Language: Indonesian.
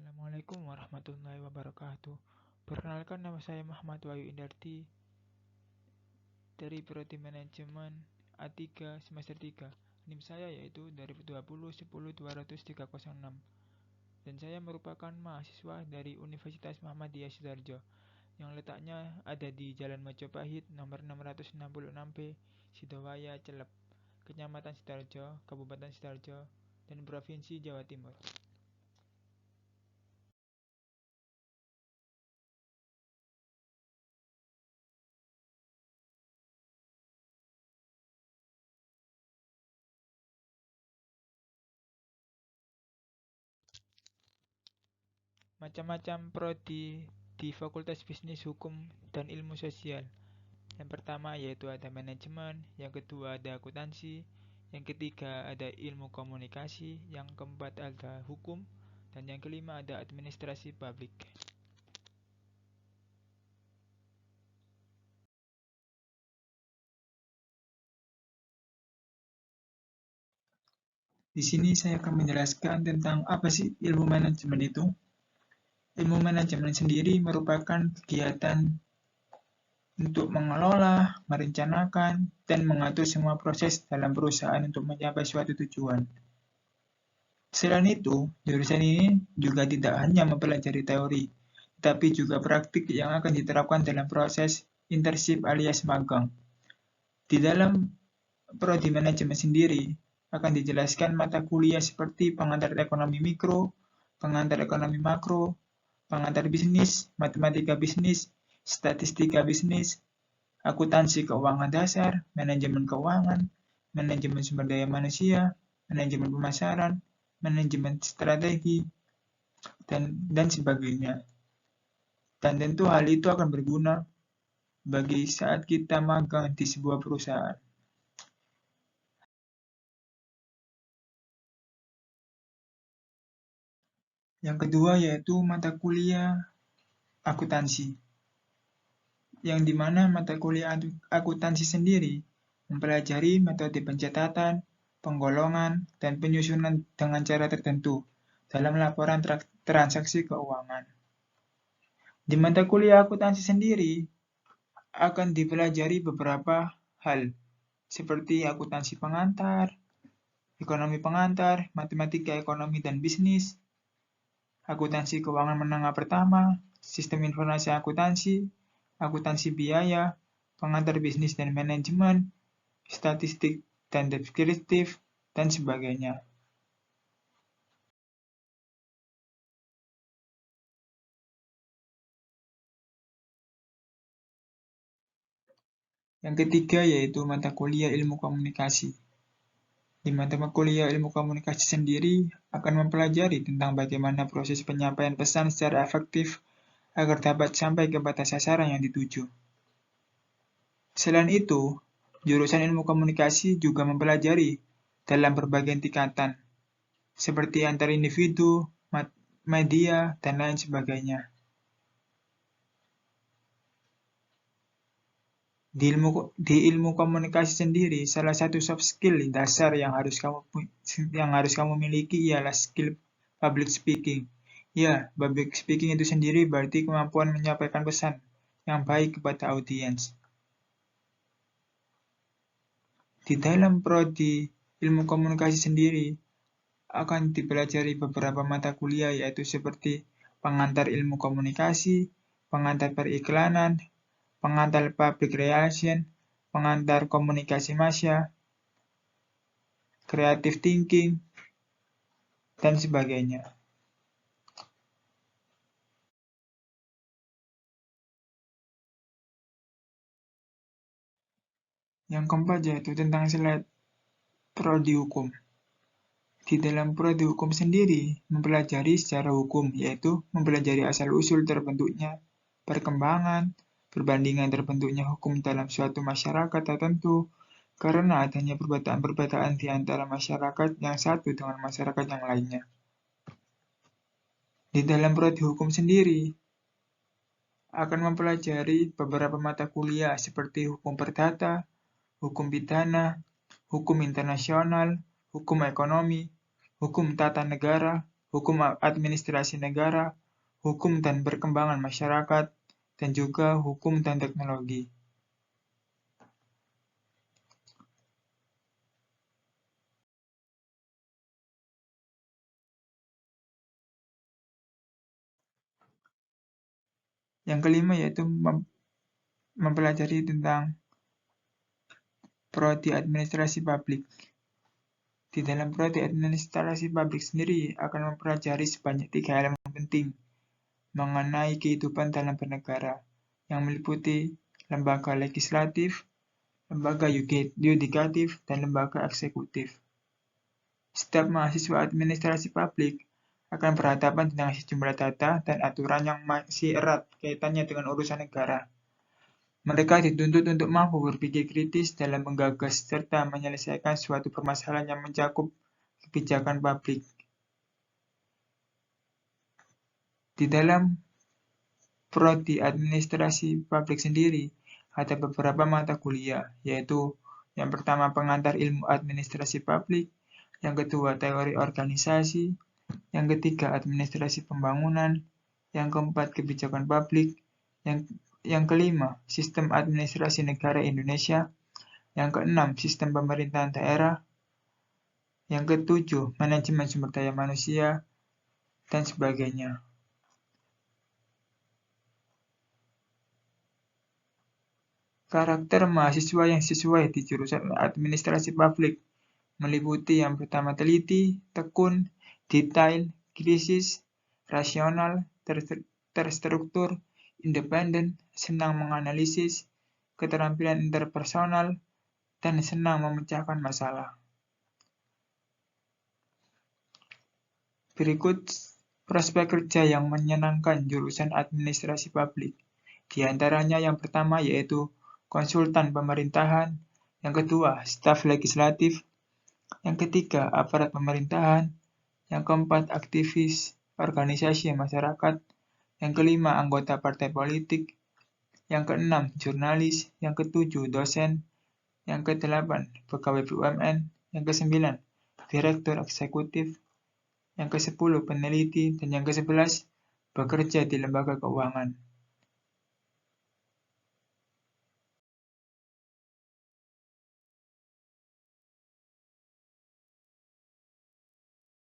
Assalamualaikum warahmatullahi wabarakatuh. Perkenalkan, nama saya Muhammad Wahyu Indarti dari Prodi Manajemen A3 semester 3. NIM saya yaitu 2020 10 20306 dan saya merupakan mahasiswa dari Universitas Muhammadiyah Sidoarjo yang letaknya ada di Jalan Majapahit nomor 666B, Sidowaya, Celep, Kecamatan Sidoarjo, Kabupaten Sidoarjo, dan Provinsi Jawa Timur. Macam-macam prodi di Fakultas Bisnis, Hukum, dan Ilmu Sosial. Yang pertama yaitu ada manajemen, yang kedua ada akuntansi, yang ketiga ada ilmu komunikasi, yang keempat ada hukum, dan yang kelima ada administrasi publik. Di sini saya akan menjelaskan tentang apa sih ilmu manajemen itu. Ilmu manajemen sendiri merupakan kegiatan untuk mengelola, merencanakan, dan mengatur semua proses dalam perusahaan untuk mencapai suatu tujuan. Selain itu, jurusan ini juga tidak hanya mempelajari teori, tetapi juga praktik yang akan diterapkan dalam proses internship alias magang. Di dalam prodi manajemen sendiri, akan dijelaskan mata kuliah seperti pengantar ekonomi mikro, pengantar ekonomi makro, pengantar bisnis, matematika bisnis, statistika bisnis, akuntansi keuangan dasar, manajemen keuangan, manajemen sumber daya manusia, manajemen pemasaran, manajemen strategi, dan sebagainya. Dan tentu hal itu akan berguna bagi saat kita magang di sebuah perusahaan. Yang kedua yaitu mata kuliah akuntansi, yang dimana mata kuliah akuntansi sendiri mempelajari metode pencatatan, penggolongan, dan penyusunan dengan cara tertentu dalam laporan transaksi keuangan. Di mata kuliah akuntansi sendiri akan dipelajari beberapa hal, seperti akuntansi pengantar, ekonomi pengantar, matematika ekonomi dan bisnis, akuntansi keuangan menengah pertama, sistem informasi akuntansi, akuntansi biaya, pengantar bisnis dan manajemen, statistik dan deskriptif, dan sebagainya. Yang ketiga yaitu mata kuliah ilmu komunikasi. Di mata kuliah ilmu komunikasi sendiri akan mempelajari tentang bagaimana proses penyampaian pesan secara efektif agar dapat sampai kepada sasaran yang dituju. Selain itu, jurusan ilmu komunikasi juga mempelajari dalam berbagai tingkatan, seperti antar individu, media, dan lain sebagainya. Di ilmu komunikasi sendiri, salah satu soft skill dasar yang harus kamu miliki ialah skill public speaking. Ya, public speaking itu sendiri berarti kemampuan menyampaikan pesan yang baik kepada audiens. Di dalam prodi ilmu komunikasi sendiri akan dipelajari beberapa mata kuliah yaitu seperti pengantar ilmu komunikasi, pengantar periklanan, pengantar public relation, pengantar komunikasi massa, creative thinking, dan sebagainya. Yang keempat yaitu tentang slide prodi hukum. Di dalam prodi hukum sendiri mempelajari secara hukum, yaitu mempelajari asal-usul terbentuknya perkembangan, perbandingan terbentuknya hukum dalam suatu masyarakat tertentu, karena adanya perbedaan-perbedaan di antara masyarakat yang satu dengan masyarakat yang lainnya. Di dalam prodi hukum sendiri akan mempelajari beberapa mata kuliah seperti hukum perdata, hukum pidana, hukum internasional, hukum ekonomi, hukum tata negara, hukum administrasi negara, hukum dan perkembangan masyarakat, dan juga hukum dan teknologi. Yang kelima yaitu mempelajari tentang prodi administrasi publik. Di dalam prodi administrasi publik sendiri akan mempelajari sebanyak 3 elemen penting mengenai kehidupan dalam bernegara, yang meliputi lembaga legislatif, lembaga yudikatif, dan lembaga eksekutif. Setiap mahasiswa administrasi publik akan berhadapan dengan sejumlah data dan aturan yang masih erat kaitannya dengan urusan negara. Mereka dituntut untuk mampu berpikir kritis dalam menggagas serta menyelesaikan suatu permasalahan yang mencakup kebijakan publik. Di dalam prodi administrasi publik sendiri ada beberapa mata kuliah, yaitu yang pertama pengantar ilmu administrasi publik, yang kedua teori organisasi, yang ketiga administrasi pembangunan, yang keempat kebijakan publik, yang kelima sistem administrasi negara Indonesia, yang keenam sistem pemerintahan daerah, yang ketujuh manajemen sumber daya manusia, dan sebagainya. Karakter mahasiswa yang sesuai di jurusan administrasi publik meliputi yang pertama teliti, tekun, detail, kritis, rasional, terstruktur, independen, senang menganalisis, keterampilan interpersonal, dan senang memecahkan masalah. Berikut prospek kerja yang menyenangkan jurusan administrasi publik. Di antaranya yang pertama yaitu konsultan pemerintahan, yang kedua staf legislatif, yang ketiga aparat pemerintahan, yang keempat aktivis organisasi masyarakat, yang kelima anggota partai politik, yang keenam jurnalis, yang ketujuh dosen, yang kedelapan pegawai BUMN, yang kesembilan direktur eksekutif, yang ke-10 peneliti, dan yang ke-11 bekerja di lembaga keuangan.